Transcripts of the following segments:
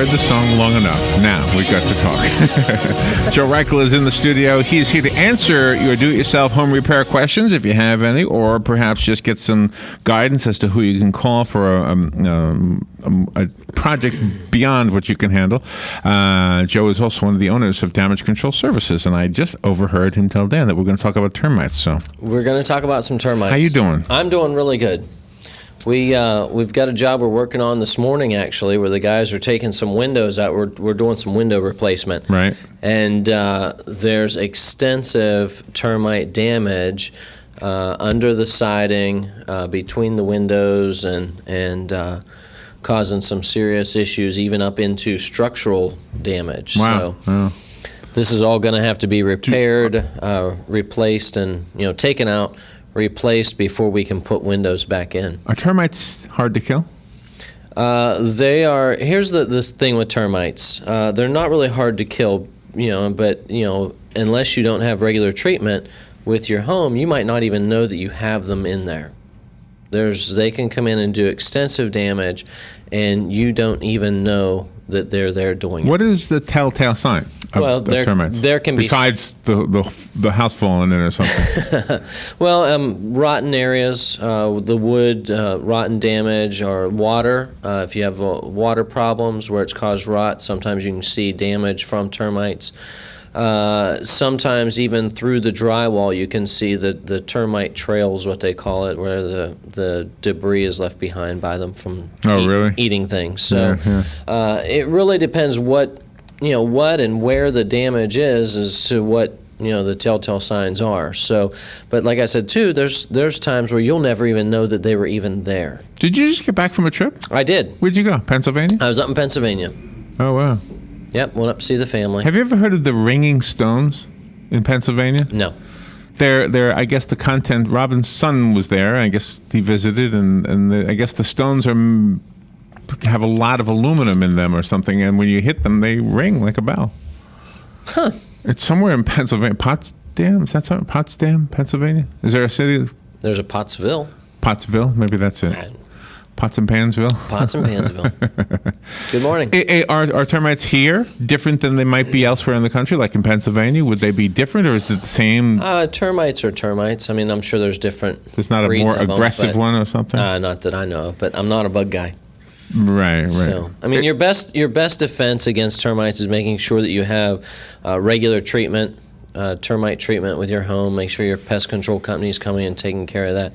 heard the song long enough. Now we got to talk. Joe Reichel is in the studio. He's here to answer your do-it-yourself home repair questions, if you have any, or perhaps just get some guidance as to who you can call for a project beyond what you can handle. Joe is also one of the owners of Damage Control Services, and I just overheard him tell Dan that we're going to talk about termites. So we're going to talk about some termites. How you doing? I'm doing really good. We've got a job we're working on this morning, actually, where the guys are taking some windows out. We're doing some window replacement. Right. And there's extensive termite damage under the siding, between the windows, and causing some serious issues, even up into structural damage. Wow. So wow. This is all going to have to be repaired, replaced, and taken out, replaced before we can put windows back in. Are termites hard to kill? They are. Here's the thing with termites. They're not really hard to kill, but unless you don't have regular treatment with your home, you might not even know that you have them in there. They can come in and do extensive damage, and you don't even know that they're there doing it. What is the telltale sign of termites? There can be, besides the house falling in or something. well, rotten areas, the wood, rotten damage, or water. If you have water problems where it's caused rot, sometimes you can see damage from termites. Sometimes even through the drywall you can see the termite trails, what they call it, where the debris is left behind by them from eating things. So it really depends what and where the damage is as to what the telltale signs are. So, but like I said too, there's times where you'll never even know that they were even there. Did you just get back from a trip? I did. Where'd you go? Pennsylvania? I was up in Pennsylvania. Oh wow. Yep, went up to see the family. Have you ever heard of the ringing stones in Pennsylvania? No. They're I guess the content. Robin's son was there. I guess he visited, and I guess the stones have a lot of aluminum in them or something, and when you hit them, they ring like a bell. Huh. It's somewhere in Pennsylvania. Potsdam? Is that something? Potsdam, Pennsylvania? Is there a city? There's a Pottsville. Pottsville? Maybe that's it. Pots and Pansville? Pots and Pansville. Good morning. Are termites here different than they might be elsewhere in the country, like in Pennsylvania? Would they be different, or is it the same? Termites are termites. I mean, I'm sure there's different. There's not a more aggressive one or something? Not that I know of, but I'm not a bug guy. Right. So, I mean, your best defense against termites is making sure that you have regular treatment, termite treatment with your home. Make sure your pest control company is coming and taking care of that.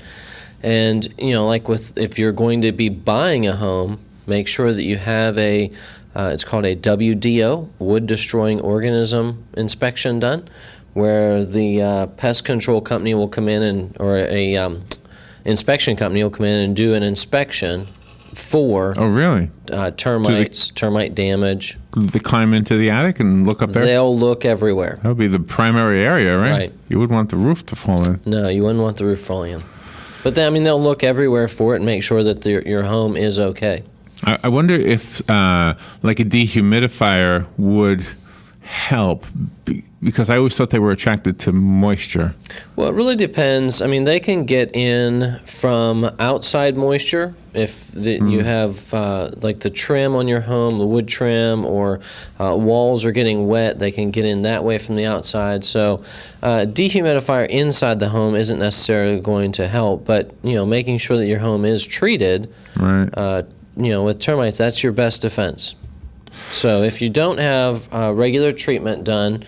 And, if you're going to be buying a home, make sure that you have it's called a WDO, wood destroying organism inspection done, where the pest control company will come in or a inspection company will come in and do an inspection for termites, termite damage. They climb into the attic and look up there? They'll look everywhere. That would be the primary area, right? Right. You wouldn't want the roof to fall in. No, you wouldn't want the roof falling in. But they'll look everywhere for it and make sure that your home is okay. I wonder if like a dehumidifier would help, because I always thought they were attracted to moisture. Well, it really depends. I mean, they can get in from outside moisture if you have like the trim on your home, the wood trim, or walls are getting wet. They can get in that way from the outside. So dehumidifier inside the home isn't necessarily going to help, but making sure that your home is treated, right. With termites, that's your best defense. So if you don't have regular treatment done,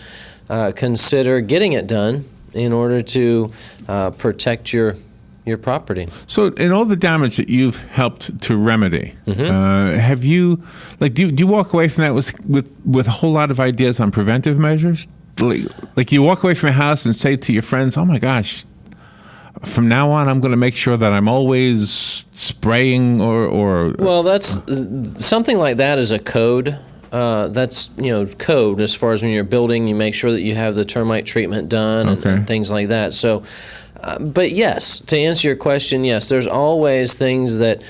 consider getting it done in order to protect your property. So in all the damage that you've helped to remedy, have you, do you walk away from that with a whole lot of ideas on preventive measures? Like you walk away from a house and say to your friends, oh my gosh, from now on, I'm going to make sure that I'm always spraying or... Well, that's something like that is a code. That's code as far as when you're building, you make sure that you have the termite treatment done and things like that. So, but yes, to answer your question, yes, there's always things that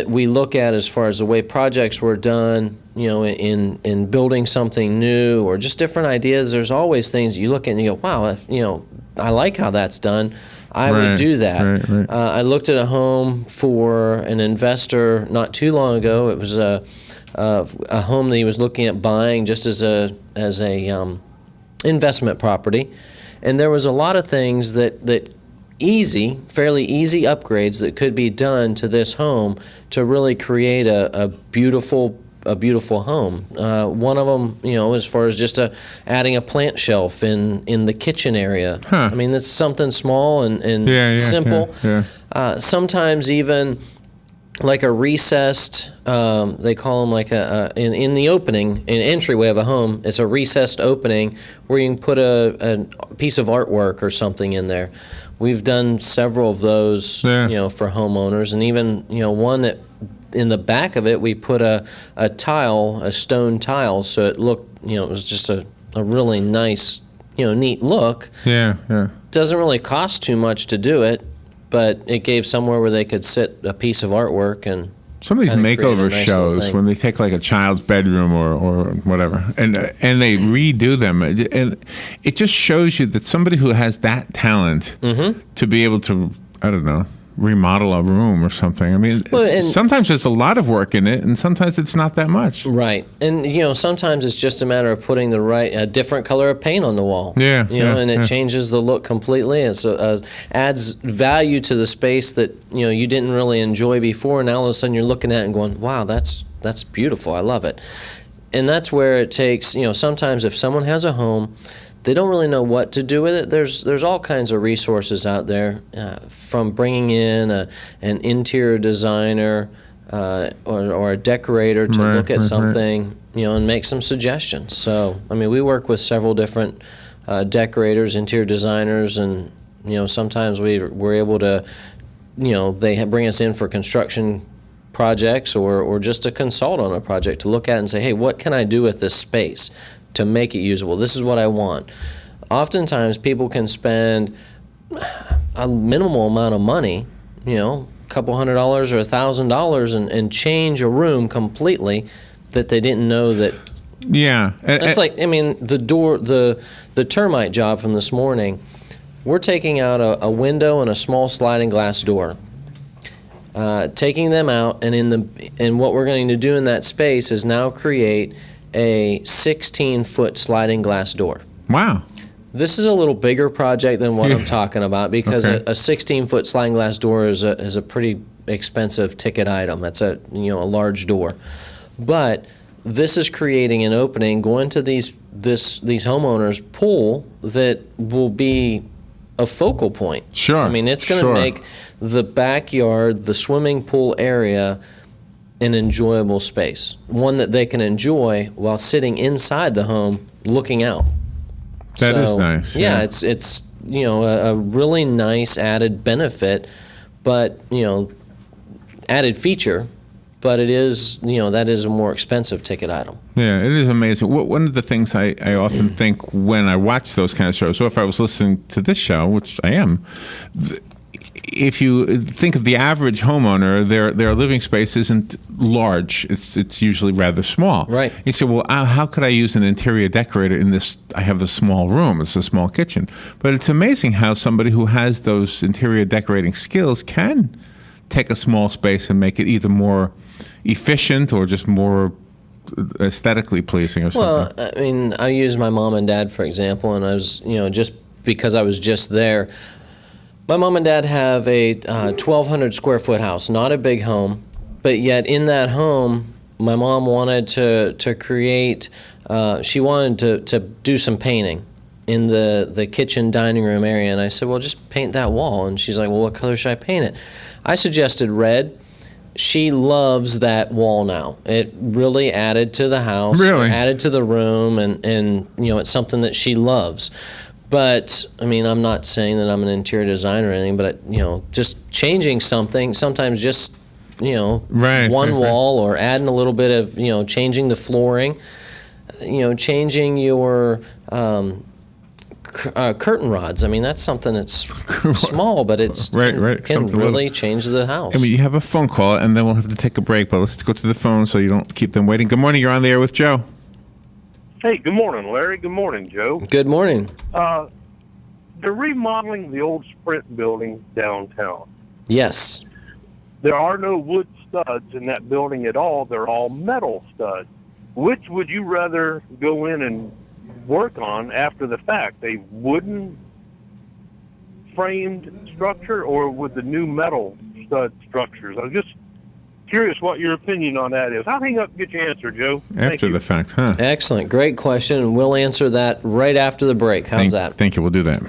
we look at as far as the way projects were done, in building something new or just different ideas. There's always things you look at and you go, wow, I like how that's done. I would do that. Right. I looked at a home for an investor not too long ago. It was a home that he was looking at buying just as a investment property, and there was a lot of things that fairly easy upgrades that could be done to this home to really create a beautiful home. One of them, as far as just adding a plant shelf in the kitchen area. Huh. I mean, that's something small and simple. Yeah. Sometimes even like a recessed, they call them like in the opening, an entryway of a home, it's a recessed opening where you can put a piece of artwork or something in there. We've done several of those, for homeowners, and even, one that in the back of it, we put a stone tile, so it looked, it was just a really nice, neat look. Yeah. Doesn't really cost too much to do it, but it gave somewhere where they could sit a piece of artwork and some of these makeover shows, when they take like a child's bedroom or whatever, and they redo them, and it just shows you that somebody who has that talent to be able to, I don't know, remodel a room or something. I mean, sometimes there's a lot of work in it, and sometimes it's not that much. Right, and sometimes it's just a matter of putting a different color of paint on the wall. And it changes the look completely. It adds value to the space that you didn't really enjoy before, and now all of a sudden you're looking at it and going, "Wow, that's beautiful. I love it." And that's where it takes. Sometimes if someone has a home, they don't really know what to do with it. There's all kinds of resources out there, from bringing in an interior designer or a decorator to look at something, and make some suggestions. So, I mean, we work with several different decorators, interior designers, and sometimes we're able to, they bring us in for construction projects or just to consult on a project to look at and say, hey, what can I do with this space to make it usable? This is what I want. Oftentimes, people can spend a minimal amount of money, a couple $100 or $1,000, and change a room completely that they didn't know that. Yeah, that's like, I mean, the door, the termite job from this morning. We're taking out a window and a small sliding glass door. Taking them out, and what we're going to do in that space is now create a 16-foot sliding glass door. Wow. This is a little bigger project than what I'm talking about, because a 16-foot sliding glass door is a pretty expensive ticket item. That's a large door. But this is creating an opening going to these homeowners' pool that will be a focal point. Sure. I mean, it's going to make the backyard, the swimming pool area, an enjoyable space, one that they can enjoy while sitting inside the home looking out. That is nice. Yeah, it's a really nice added benefit, but added feature, but it is that is a more expensive ticket item. Yeah, it is amazing. One of the things I often think when I watch those kind of shows, or if I was listening to this show, which I am, if you think of the average homeowner, their living space isn't large. It's usually rather small. Right. You say, well, how could I use an interior decorator in this? I have a small room. It's a small kitchen. But it's amazing how somebody who has those interior decorating skills can take a small space and make it either more efficient or just more aesthetically pleasing or something. Well, I mean, I use my mom and dad, for example, and I was, just because I was just there. My mom and dad have a 1,200 square foot house, not a big home, but yet in that home, my mom wanted to create, she wanted to do some painting in the kitchen dining room area, and I said, well, just paint that wall. And she's like, well, what color should I paint it? I suggested red. She loves that wall now. It really added to the house, added to the room, and it's something that she loves. But, I mean, I'm not saying that I'm an interior designer or anything, but, just changing something, sometimes just, one wall or adding a little bit of, changing the flooring, changing your curtain rods. I mean, that's something that's small, but it's right. can really change the house. I mean, you have a phone call, and then we'll have to take a break, but let's go to the phone so you don't keep them waiting. Good morning. You're on the air with Joe. Hey, good morning, Larry. Good morning, Joe. Good morning. They're remodeling the old Sprint building downtown. Yes. There are no wood studs in that building at all. They're all metal studs. Which would you rather go in and work on after the fact? A wooden framed structure or with the new metal stud structures? I was just curious what your opinion on that is. I'll hang up and get your answer, Joe. After the fact, huh? Excellent. Great question, and we'll answer that right after the break. How's that? Thank you. We'll do that.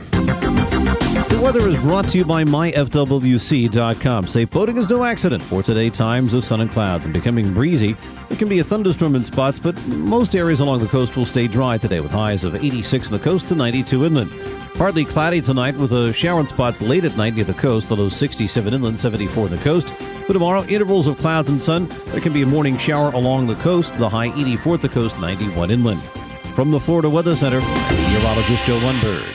The weather is brought to you by myfwc.com. Safe boating is no accident. For today, times of sun and clouds and becoming breezy. There can be a thunderstorm in spots, but most areas along the coast will stay dry today with highs of 86 on the coast to 92 inland. Partly cloudy tonight with a shower in spots late at night near the coast, the low 67 inland, 74 on the coast. But tomorrow, intervals of clouds and sun. There can be a morning shower along the coast, the high 84 at the coast, 91 inland. From the Florida Weather Center, meteorologist Joe Lundberg.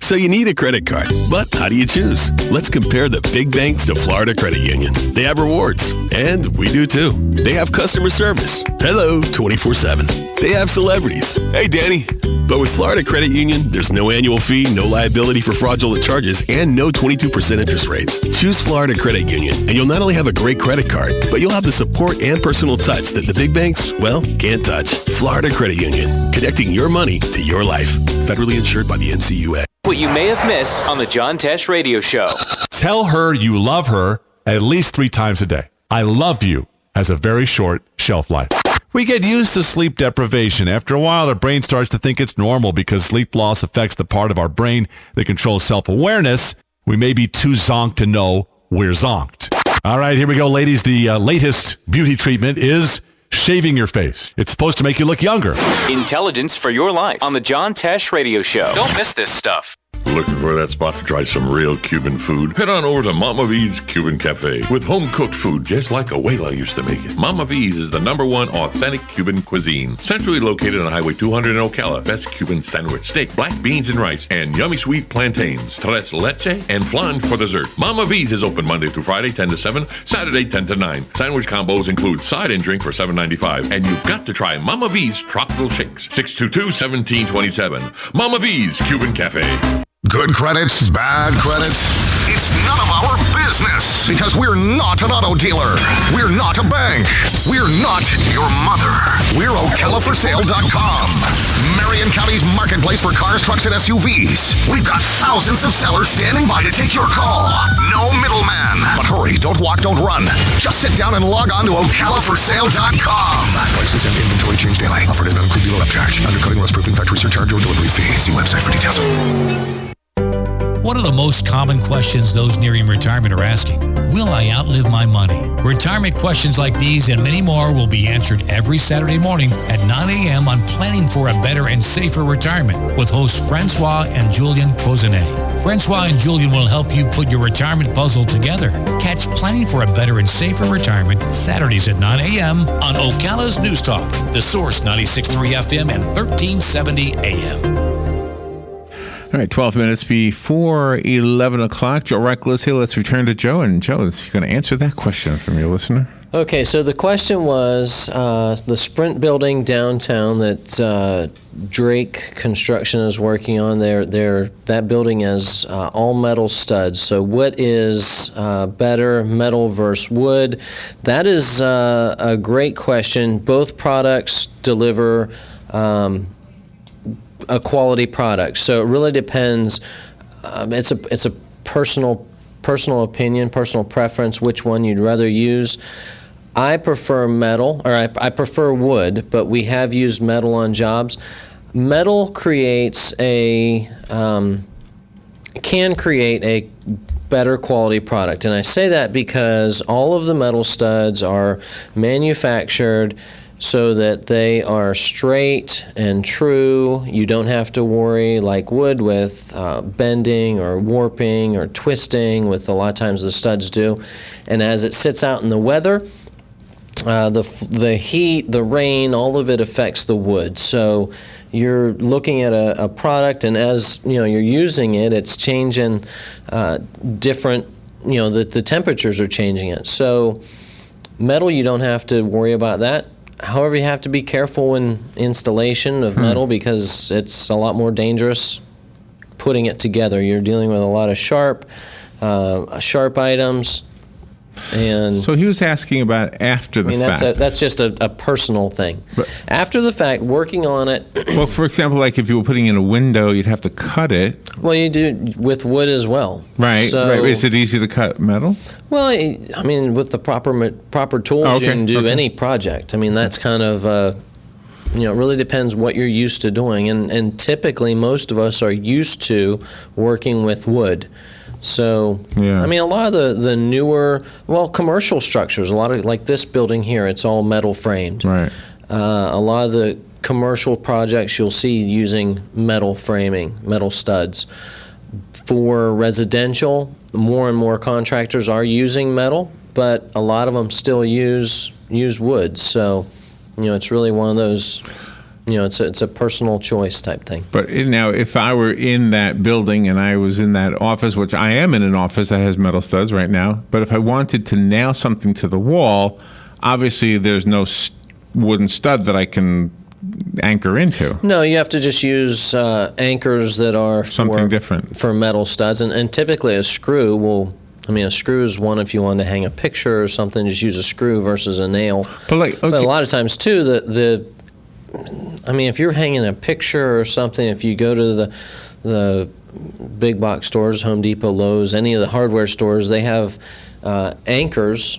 So you need a credit card, but how do you choose? Let's compare the big banks to Florida Credit Union. They have rewards, and we do too. They have customer service. Hello, 24/7. They have celebrities. Hey, Danny. But with Florida Credit Union, there's no annual fee, no liability for fraudulent charges, and no 22% interest rates. Choose Florida Credit Union, and you'll not only have a great credit card, but you'll have the support and personal touch that the big banks, well, can't touch. Florida Credit Union, connecting your money to your life. Federally insured by the NCUA. What you may have missed on the John Tesh Radio Show. Tell her you love her at least 3 times a day. I love you has a very short shelf life. We get used to sleep deprivation. After a while, our brain starts to think it's normal because sleep loss affects the part of our brain that controls self-awareness. We may be too zonked to know we're zonked. All right, here we go, ladies. The latest beauty treatment is shaving your face. It's supposed to make you look younger. Intelligence for your life on the John Tesh Radio Show. Don't miss this stuff. Looking for that spot to try some real Cuban food? Head on over to Mama V's Cuban Cafe with home-cooked food just like Abuela used to make it. Mama V's is the #1 authentic Cuban cuisine. Centrally located on Highway 200 in Ocala. Best Cuban sandwich, steak, black beans and rice, and yummy sweet plantains, tres leche, and flan for dessert. Mama V's is open Monday through Friday, 10 to 7, Saturday, 10 to 9. Sandwich combos include side and drink for $7.95. And you've got to try Mama V's Tropical Shakes. 622-1727. Mama V's Cuban Cafe. Good credits, bad credits. It's none of our business because we're not an auto dealer. We're not a bank. We're not your mother. We're OcalaForSale.com. Marion County's marketplace for cars, trucks, and SUVs. We've got thousands of sellers standing by to take your call. No middleman. But hurry, don't walk, don't run. Just sit down and log on to OcalaForSale.com. Prices and inventory change daily. Offer does not include dealer upcharge. Undercutting, rust-proofing, factory surcharge, or delivery fee. See website for details. One of the most common questions those nearing retirement are asking: will I outlive my money? Retirement questions like these and many more will be answered every Saturday morning at 9 a.m. on Planning for a Better and Safer Retirement with hosts Francois and Julian Pozenet. Francois and Julian will help you put your retirement puzzle together. Catch Planning for a Better and Safer Retirement Saturdays at 9 a.m. on Ocala's News Talk, The Source 96.3 FM and 1370 AM. All right, 12 minutes before 11 o'clock. Joe Reichel is here. Let's return to Joe. And Joe, is going to answer that question from your listener? Okay, so the question was the Sprint building downtown that Drake Construction is working on. That building is all metal studs. So what is better, metal versus wood? That is a great question. Both products deliver a quality product, so it really depends. It's a personal opinion, personal preference, which one you'd rather use. I prefer metal, or I prefer wood, but we have used metal on jobs. Metal creates can create a better quality product, and I say that because all of the metal studs are manufactured so that they are straight and true. You don't have to worry like wood with bending or warping or twisting with a lot of times the studs do. And as it sits out in the weather, the heat, the rain, all of it affects the wood. So you're looking at a product, and as you're using it, it's changing different, the temperatures are changing it. So metal, you don't have to worry about that. However, you have to be careful in installation of metal because it's a lot more dangerous putting it together. You're dealing with a lot of sharp items. And So he was asking about after the fact. that's just a personal thing. After the fact, working on it. Well, for example, like if you were putting in a window, you'd have to cut it. Well, you do with wood as well. Right. So, Right. Is it easy to cut metal? Well, I mean, with the proper tools, you can do any project. I mean, that's kind of, it really depends what you're used to doing. And typically, most of us are used to working with wood. So, Yeah. I mean, a lot of the newer, commercial structures, a lot of, like this building here, it's all metal framed. Right. A lot of the commercial projects you'll see using metal framing, metal studs. For residential, more and more contractors are using metal, but a lot of them still use wood. So, it's really one of those, it's a personal choice type thing. But now, if I were in that building and I was in that office, which I am in an office that has metal studs right now, but if I wanted to nail something to the wall, obviously there's no wooden stud that I can anchor into. No, you have to just use anchors that are Something different. for metal studs, and typically a screw will. I mean, a screw is one if you want to hang a picture or something. Just use a screw versus a nail. But a lot of times too, if you're hanging a picture or something, if you go to the big box stores, Home Depot, Lowe's, any of the hardware stores, they have anchors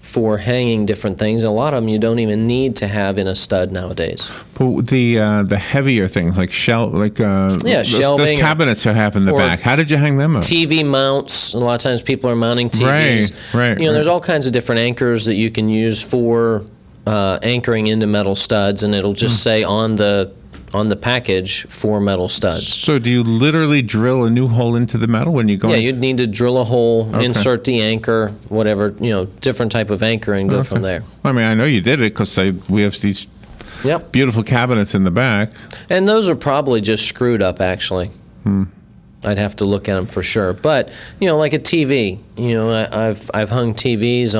for hanging different things. And a lot of them you don't even need to have in a stud nowadays. But the heavier things like shelving, those cabinets you have in the back. How did you hang them up? TV mounts. A lot of times people are mounting TVs. Right. There's all kinds of different anchors that you can use for anchoring into metal studs, and it'll just say on the package for metal studs. So do you literally drill a new hole into the metal when you go? Yeah, you'd need to drill a hole, insert the anchor, whatever, different type of anchor, and go from there. I mean, I know you did it because we have these beautiful cabinets in the back. And those are probably just screwed up, actually. I'd have to look at them for sure. But, like a TV, I've hung TVs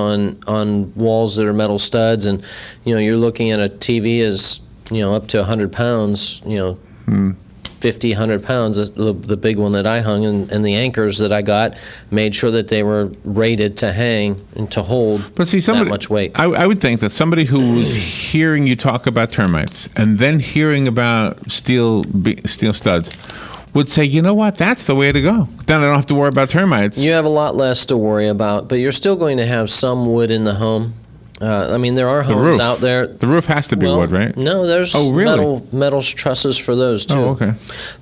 on walls that are metal studs, and, you're looking at a TV as, up to 100 pounds, 50, 100 pounds, the big one that I hung, and the anchors that I got made sure that they were rated to hang and to hold that much weight. I would think that somebody who was hearing you talk about termites and then hearing about steel studs would say, you know what, that's the way to go. Then I don't have to worry about termites. You have a lot less to worry about, but you're still going to have some wood in the home. There are homes out there. The roof has to be wood, right? No, there's metal trusses for those too. Oh, okay.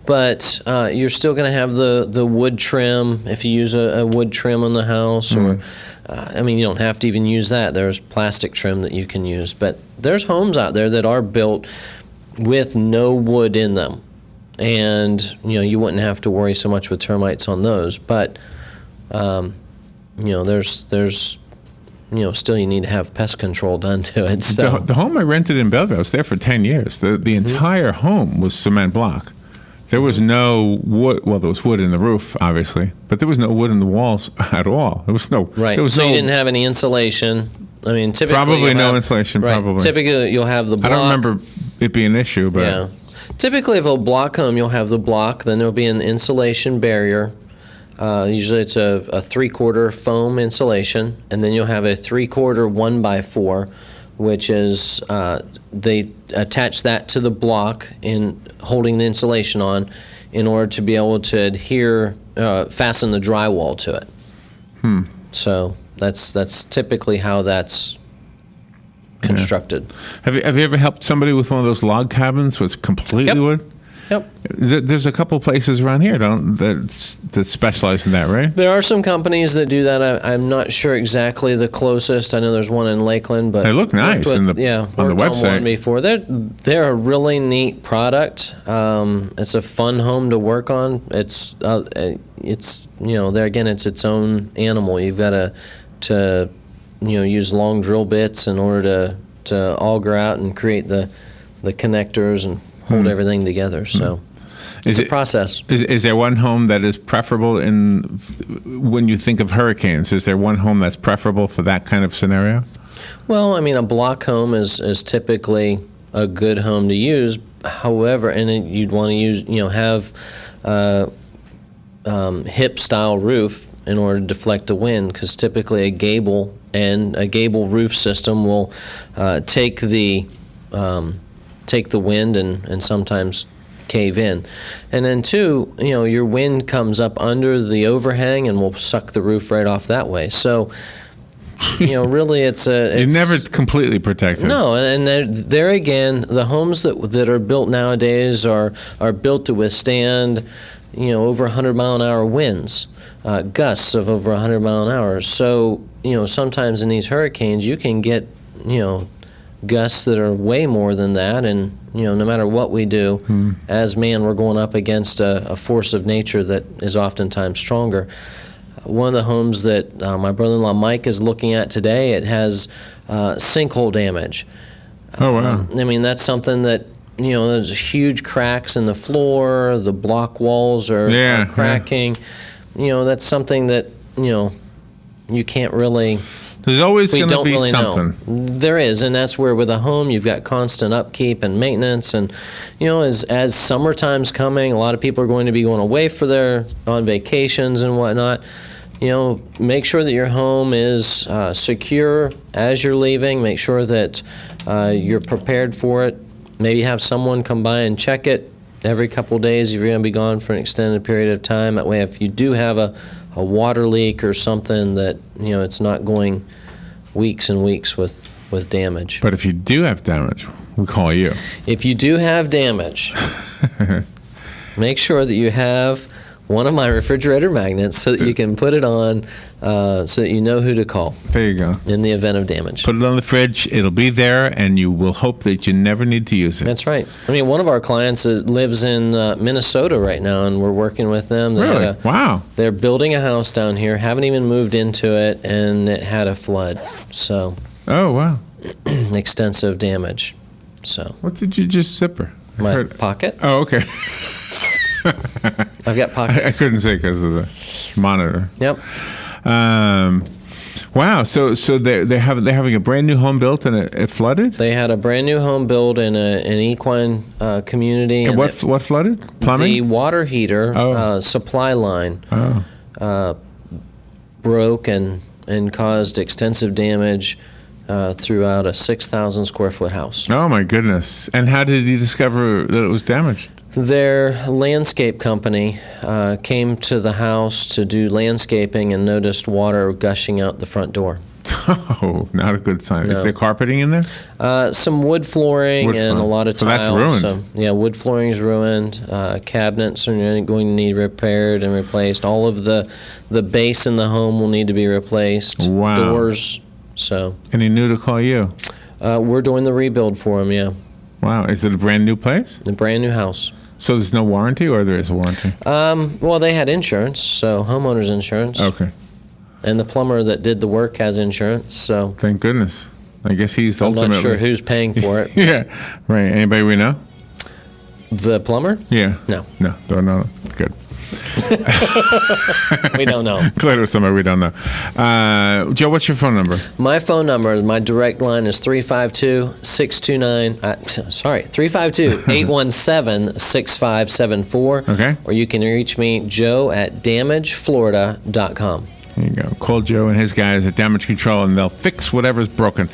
But you're still going to have the wood trim if you use a wood trim on the house, or you don't have to even use that. There's plastic trim that you can use. But there's homes out there that are built with no wood in them, and you wouldn't have to worry so much with termites on those. But there's still you need to have pest control done to it. So. The home I rented in Belleville, I was there for 10 years. The entire home was cement block. There was no wood. Well, there was wood in the roof, obviously, but there was no wood in the walls at all. There was no. Right. There was so you didn't have any insulation. I mean, typically probably no insulation. Right. Probably. Typically, you'll have the block. I don't remember it being an issue, but yeah. Typically, if a block home, you'll have the block. Then there'll be an insulation barrier. Usually it's a 3/4 foam insulation, and then you'll have a 3/4 1x4, which is they attach that to the block in holding the insulation on in order to be able to fasten the drywall to it. So that's typically how that's constructed. Have you ever helped somebody with one of those log cabins with completely wood? Yep. There's a couple places around here that specialize in that, right? There are some companies that do that. I'm not sure exactly the closest. I know there's one in Lakeland, but they look nice on the website. On one before. They're a really neat product. It's a fun home to work on. It's there again. It's its own animal. You've got to use long drill bits in order to auger out and create the connectors and hold everything together. So it's a process. Is there one home that is preferable when you think of hurricanes? Is there one home that's preferable for that kind of scenario? Well, a block home is typically a good home to use. However, and you'd want to have hip style roof. in order to deflect the wind, because typically a gable roof system will take the wind and sometimes cave in. And then two, your wind comes up under the overhang and will suck the roof right off that way. So, really it's you're never completely protected. No, and there again, the homes that are built nowadays are built to withstand, over 100-mile-an-hour winds, gusts of over 100 mile an hour. So, sometimes in these hurricanes, you can get, gusts that are way more than that, and no matter what we do, as man, we're going up against a force of nature that is oftentimes stronger. One of the homes that my brother-in-law Mike is looking at today, it has sinkhole damage. Oh, wow. That's something that, there's huge cracks in the floor, the block walls are cracking. That's something that, you can't really... There's always going to be really something. There is, and that's where with a home you've got constant upkeep and maintenance, and as summertime's coming, a lot of people are going to be going away on vacations and whatnot. Make sure that your home is secure as you're leaving. Make sure that you're prepared for it. Maybe have someone come by and check it every couple of days if you're going to be gone for an extended period of time. That way, if you do have a water leak or something, that it's not going weeks and weeks with damage. But if you do have damage, we call you. If you do have damage, make sure that you have one of my refrigerator magnets so that you can put it on so that you know who to call. There you go. In the event of damage. Put it on the fridge. It'll be there, and you will hope that you never need to use it. That's right. One of our clients lives in Minnesota right now, and we're working with them. Really? Wow. They're building a house down here, haven't even moved into it, and it had a flood. So. Oh, wow. Extensive damage. So. What did you just zipper? My pocket. Oh, okay. I've got pockets. I couldn't say because of the monitor. Yep. Wow. So they're having a brand new home built and it flooded. They had a brand new home built in an equine community. And what flooded? Plumbing. The water heater supply line broke and caused extensive damage throughout a 6,000 square foot house. Oh my goodness! And how did you discover that it was damaged? Their landscape company came to the house to do landscaping and noticed water gushing out the front door. Oh, not a good sign. No. Is there carpeting in there? Some wood flooring and a lot of tiles. So that's ruined. So, wood flooring is ruined. Cabinets are going to need repaired and replaced. All of the base in the home will need to be replaced. Wow. Doors. So. And he knew to call you? We're doing the rebuild for him, yeah. Wow. Is it a brand new place? A brand new house. So there's no warranty, or there is a warranty? Well, they had insurance, so homeowner's insurance. Okay. And the plumber that did the work has insurance, so. Thank goodness. I guess he's I'm not sure who's paying for it. Yeah, right. Anybody we know? The plumber? Yeah. No. No, don't know. Good. We don't know. Glad it was somebody we don't know. Joe, what's your phone number? My phone number, my direct line is 352-817-6574. Okay. Or you can reach me, joe@damageflorida.com. There you go. Call Joe and his guys at Damage Control, and they'll fix whatever's broken.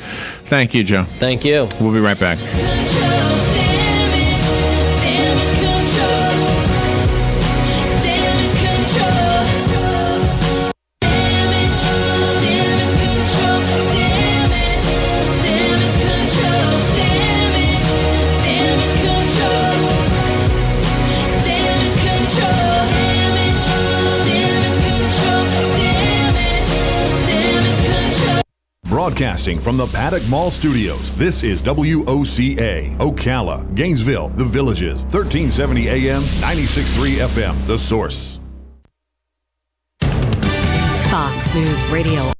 Thank you, Joe. Thank you. We'll be right back. Broadcasting from the Paddock Mall Studios, this is WOCA, Ocala, Gainesville, The Villages, 1370 AM, 96.3 FM, The Source. Fox News Radio.